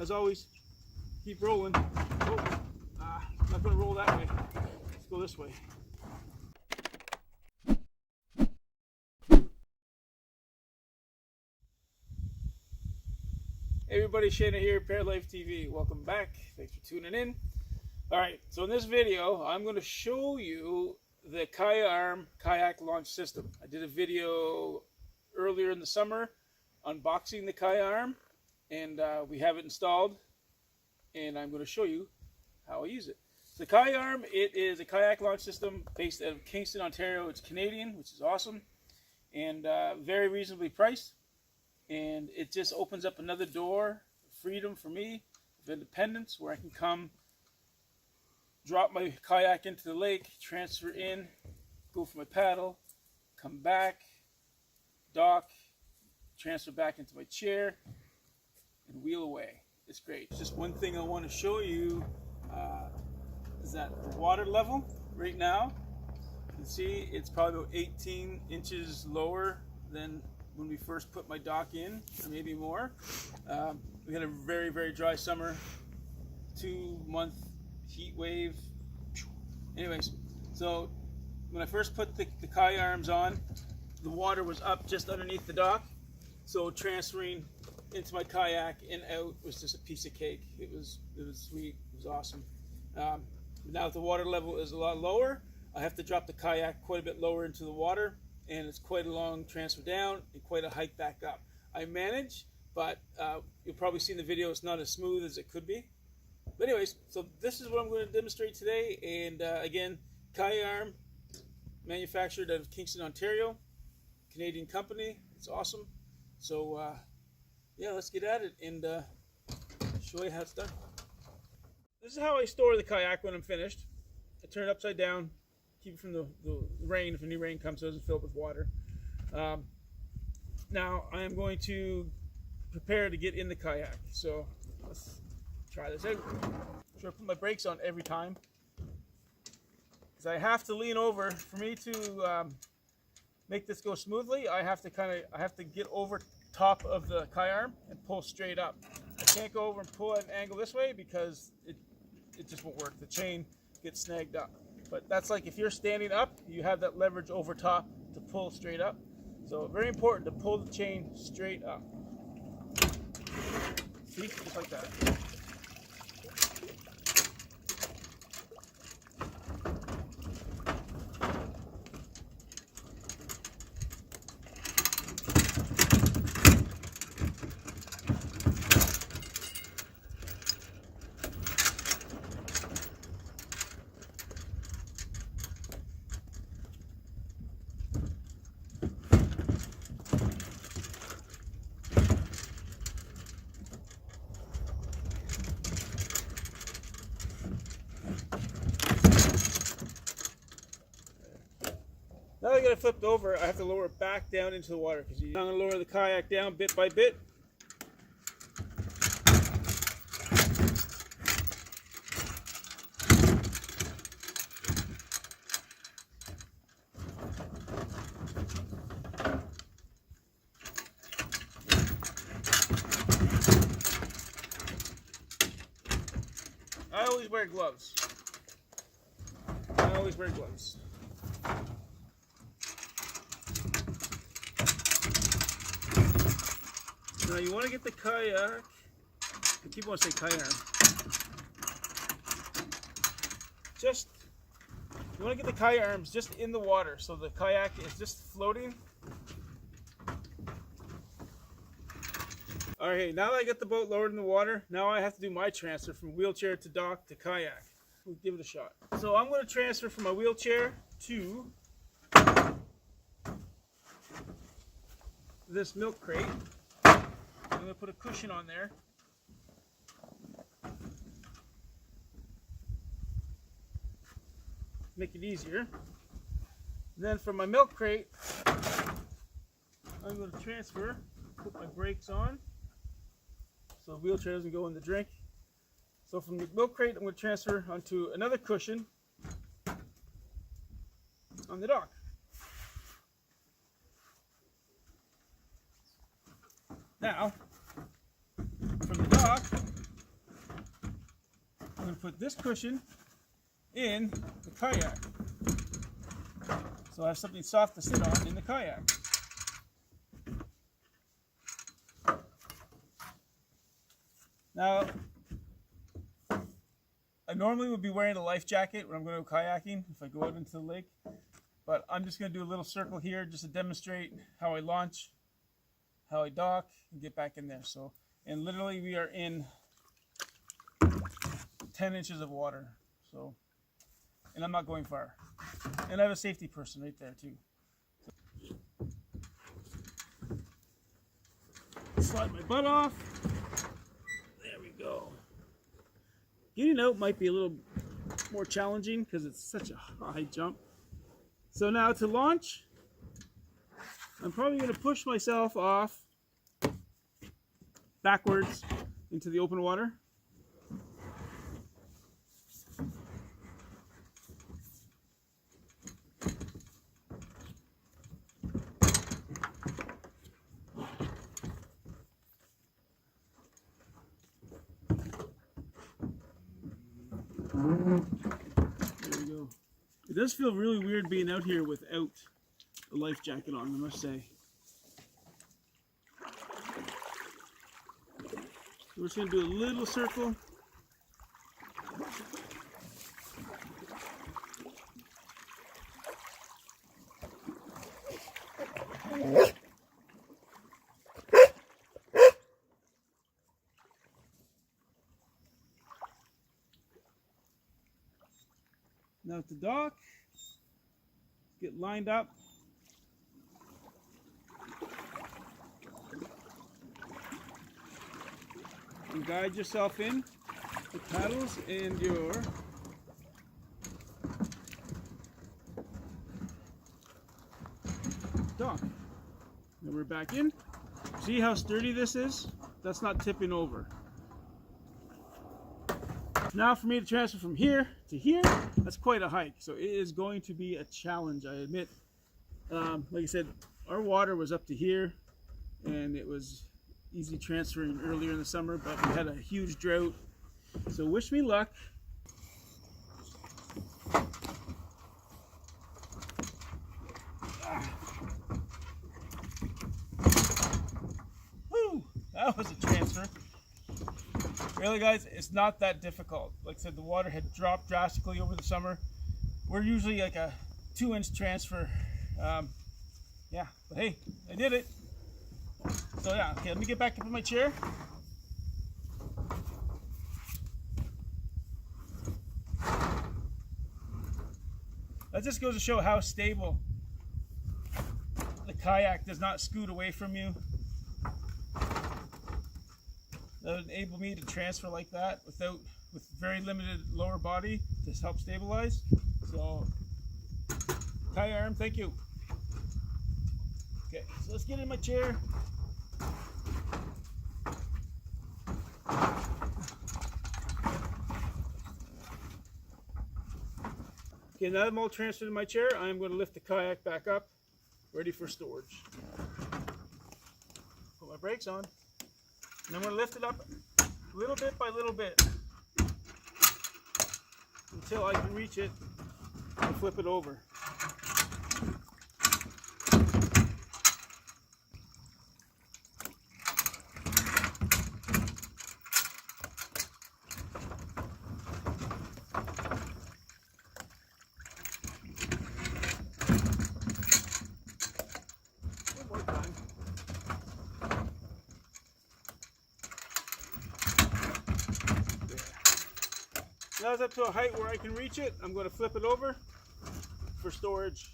as always, keep rolling. Oh, I'm not going to roll that way. Let's go this way. Hey everybody, Shana here, ParaLife TV. Welcome back. Thanks for tuning in. Alright, so in this video, I'm going to show you the Kayaarm kayak launch system. I did a video earlier in the summer unboxing the Kayaarm, and we have it installed, and I'm going to show you how I use it. So the Kayaarm, it is a kayak launch system based out of Kingston, Ontario. It's Canadian, which is awesome, and very reasonably priced. And it just opens up another door of freedom for me, of independence, where I can come, drop my kayak into the lake, transfer in, go for my paddle, come back, dock, transfer back into my chair, and wheel away. It's great. Just one thing I want to show you is that the water level right now, you can see it's probably about 18 inches lower than when we first put my dock in, or maybe more. We had a very, very dry summer, 2-month heat wave. Anyways, so when I first put the Kayaarms on, the water was up just underneath the dock. So transferring into my kayak and out was just a piece of cake. It was sweet. It was awesome. Now that the water level is a lot lower, I have to drop the kayak quite a bit lower into the water, and it's quite a long transfer down and quite a hike back up. I manage, but you'll probably see in the video it's not as smooth as it could be. But anyways, so this is what I'm going to demonstrate today. And again, Kayaarm, manufactured out of Kingston, Ontario, Canadian company. It's awesome. So yeah, let's get at it and show you how it's done. This is how I store the kayak when I'm finished. I turn it upside down, keep it from the rain, if any rain comes, so it doesn't fill up with water. Now I am going to prepare to get in the kayak. So let's try this out. Sure, I put my brakes on every time, because I have to lean over. For me to make this go smoothly, I have to get over top of the Kayaarm and pull straight up. I can't go over and pull at an angle this way because it just won't work. The chain gets snagged up. But that's like if you're standing up, you have that leverage over top to pull straight up. So very important to pull the chain straight up. See, just like that. Now that I got it flipped over, I have to lower it back down into the water, because I'm going to lower the kayak down bit by bit. I always wear gloves. Now you want to get the kayak, I keep wanting to say Kayaarm, you want to get the Kayaarms just in the water, so the kayak is just floating. Alright, now that I get the boat lowered in the water, now I have to do my transfer from wheelchair to dock to kayak. We'll give it a shot. So I'm going to transfer from my wheelchair to this milk crate. I'm going to put a cushion on there. Make it easier. Then from my milk crate, I'm going to transfer, put my brakes on, so the wheelchair doesn't go in the drink. So from the milk crate, I'm going to transfer onto another cushion on the dock. Now, from the dock, put this cushion in the kayak. So I have something soft to sit on in the kayak. Now, I normally would be wearing a life jacket when I'm going to go kayaking if I go out into the lake. But I'm just going to do a little circle here just to demonstrate how I launch, how I dock, and get back in there. So, and literally we are in 10 inches of water. So, and I'm not going far. And I have a safety person right there too. So, slide my butt off. There we go. Getting out might be a little more challenging because it's such a high jump. So now to launch, I'm probably going to push myself off backwards into the open water. There we go. It does feel really weird being out here without a life jacket on, I must say. So we're just going to do a little circle. Now at the dock, get lined up. And guide yourself in with paddles and your dock. Then we're back in. See how sturdy this is? That's not tipping over. Now for me to transfer from here to here, that's quite a hike. So it is going to be a challenge, I admit. Like I said, our water was up to here and it was easy transferring earlier in the summer, but we had a huge drought. So wish me luck. Woo! That was a transfer. Really, guys, it's not that difficult. Like I said, the water had dropped drastically over the summer. We're usually like a 2-inch transfer. Yeah, but hey, I did it. So yeah, okay, let me get back up in my chair. That just goes to show how stable the kayak does not scoot away from you. That would enable me to transfer like that with very limited lower body to help stabilize. So, Kayaarm, thank you. Okay, so let's get in my chair. Okay, now that I'm all transferred in my chair, I'm going to lift the kayak back up, ready for storage. Put my brakes on. And I'm going to lift it up little bit by little bit until I can reach it and flip it over. Now it's up to a height where I can reach it. I'm going to flip it over for storage.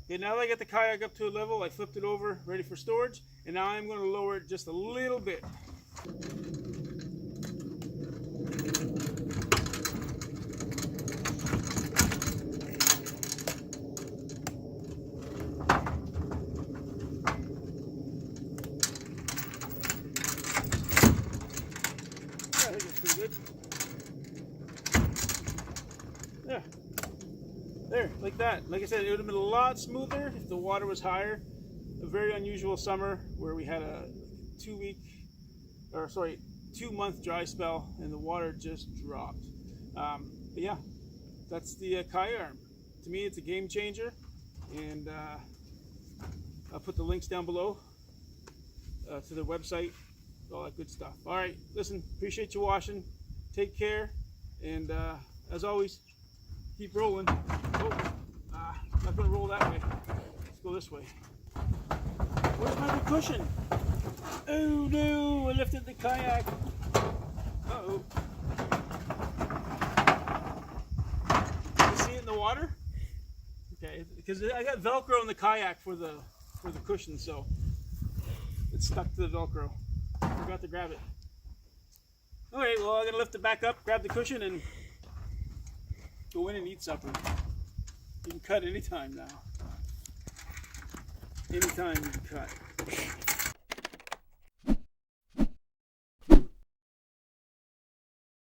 Okay, now that I get the kayak up to a level, I flipped it over, ready for storage, and now I'm going to lower it just a little bit. Pretty good. Yeah. There, like that. Like I said, it would have been a lot smoother if the water was higher. A very unusual summer where we had a 2-month dry spell and the water just dropped. But yeah, that's the Kayaarm. To me, it's a game changer, and I'll put the links down below to their website, all that good stuff. All right, listen, appreciate you watching. Take care, and as always, keep rolling. Oh, I'm not going to roll that way. Let's go this way. Where's my cushion? Oh no, I lifted the kayak. Uh-oh. You see it in the water? Okay, because I got Velcro in the kayak for the cushion, so it's stuck to the Velcro. Forgot to grab it. Alright, well, I'm going to lift it back up, grab the cushion, and go in and eat supper. You can cut anytime now. Anytime you can cut.